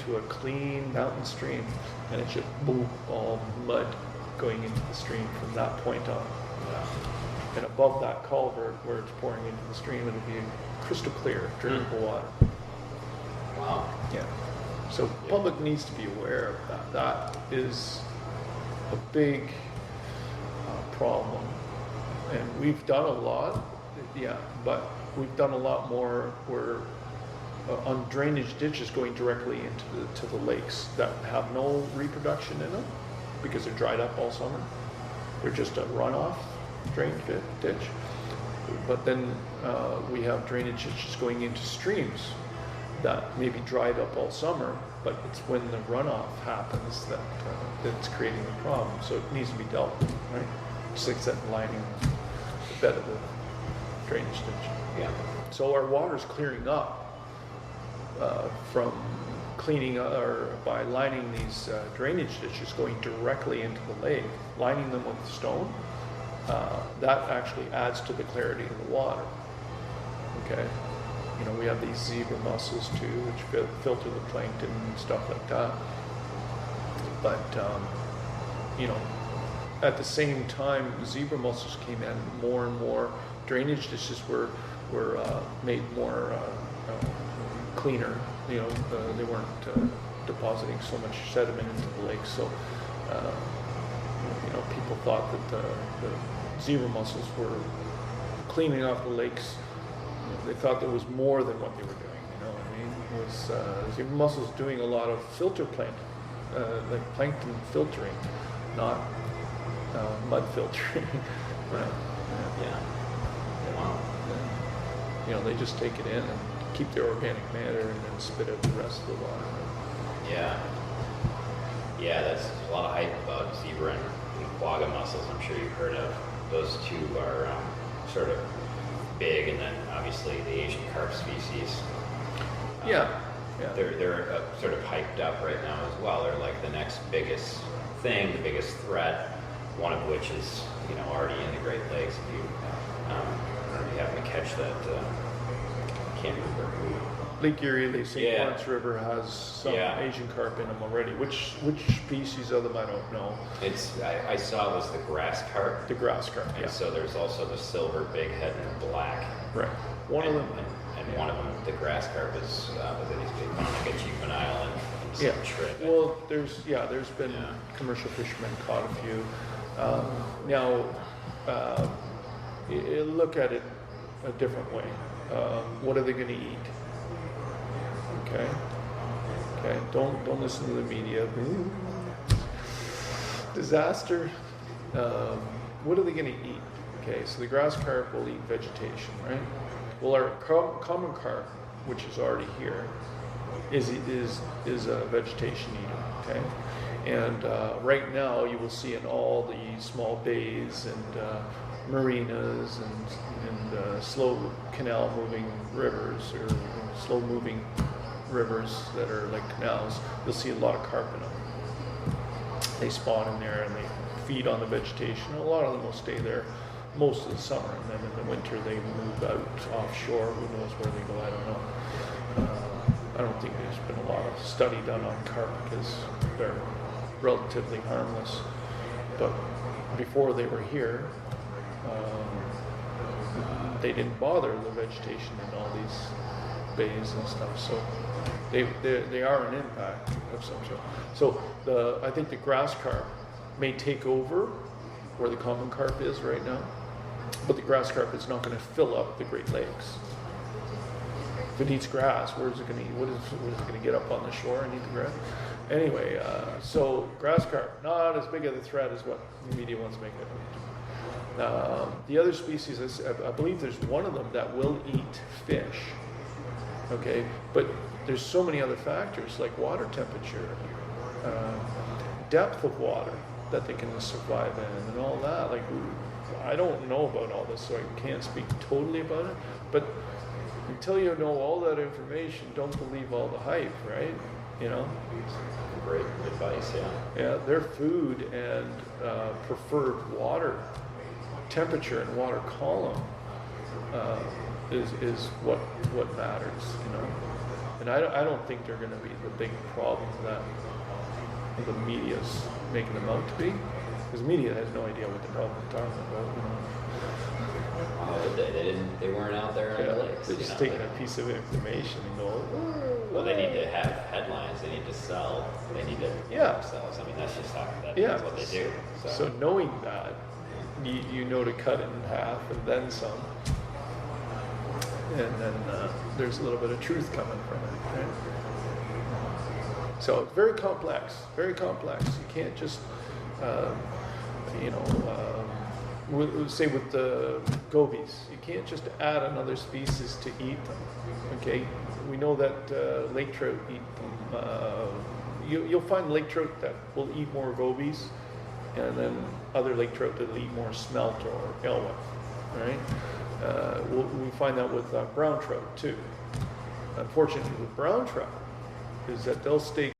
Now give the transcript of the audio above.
into a clean mountain stream, and it's just boom, all mud going into the stream from that point on. And above that culvert where it's pouring into the stream, it'll be crystal clear, drinkable water. Wow. Yeah. So public needs to be aware of that. That is a big problem. And we've done a lot, but we've done a lot more where on drainage ditches going directly into the lakes that have no reproduction in them because they're dried up all summer. They're just a runoff drain ditch. But then we have drainage ditches going into streams that may be dried up all summer, but it's when the runoff happens that's creating the problem. So it needs to be dealt with, right? Just like that lining the bed of the drainage ditch. Yeah. So our water's clearing up from cleaning or by lining these drainage ditches going directly into the lake, lining them with stone. That actually adds to the clarity of the water. Okay. You know, we have these zebra mussels too, which filter the plankton and stuff like that. But, you know, at the same time, zebra mussels came in, more and more drainage ditches were made more cleaner. You know, they weren't depositing so much sediment into the lake. So, you know, people thought that the zebra mussels were cleaning up the lakes. They thought there was more than what they were doing, you know what I mean? It was, zebra mussels doing a lot of filter plankton, like plankton filtering, not mud filtering, right? Yeah. Wow. You know, they just take it in and keep their organic matter and then spit out the rest of the water. Yeah. Yeah, there's a lot of hype about zebra and quagga mussels. I'm sure you've heard of. Those two are sort of big, and then obviously the Asian carp species. Yeah. They're sort of hyped up right now as well. They're like the next biggest thing, the biggest threat. One of which is, you know, already in the Great Lakes. If you happen to catch that, can't remember who. Lake Erie, St. Lawrence River has some Asian carp in them already. Which species of them I don't know. I saw it was the grass carp. The grass carp, yeah. And so there's also the silver bighead and the black. Right. One of them. And one of them, the grass carp, is like a juvenile and some shrimp. Well, there's been commercial fishermen caught a few. Now, look at it a different way. What are they going to eat? Okay. Don't listen to the media. Disaster. What are they going to eat? Okay, so the grass carp will eat vegetation, right? Well, our common carp, which is already here, is a vegetation eater. Okay. And right now, you will see in all the small bays and marinas and slow canal-moving rivers or slow-moving rivers that are like canals, you'll see a lot of carp in them. They spawn in there and they feed on the vegetation. A lot of them will stay there most of the summer, and then in the winter they move out offshore. Who knows where they go? I don't know. I don't think there's been a lot of study done on carp because they're relatively harmless. But before they were here, they didn't bother the vegetation in all these bays and stuff. So they are an impact of some sort. So I think the grass carp may take over where the common carp is right now, but the grass carp is not going to fill up the Great Lakes. If it eats grass, where is it going to eat? What is it going to get up on the shore and eat the grass? Anyway, so grass carp, not as big of a threat as what the media wants to make it. The other species, I believe there's one of them that will eat fish. Okay, but there's so many other factors like water temperature, depth of water that they can survive in, and all that. Like, I don't know about all this, so I can't speak totally about it. But until you know all that information, don't believe all the hype, right? You know. Great advice, yeah. Yeah, their food and preferred water temperature and water column is what matters, you know. And I don't think they're going to be the big problems that the media's making them out to be, because the media has no idea what the problem is talking about. You know? Oh, they weren't out there on the lakes. They're just taking a piece of information and go. Well, they need to have headlines. They need to sell. They need to themselves. I mean, that's just that's what they do. So knowing that, you know to cut it in half and then some, and then there's a little bit of truth coming from it, right? So it's very complex, very complex. You can't just, say with the gobies, you can't just add another species to eat them. Okay, we know that lake trout eat them. You'll find lake trout that will eat more gobies, and then other lake trout that will eat more smelt or alewife. Right? We find that with brown trout too. Unfortunately, with brown trout, is that they'll stay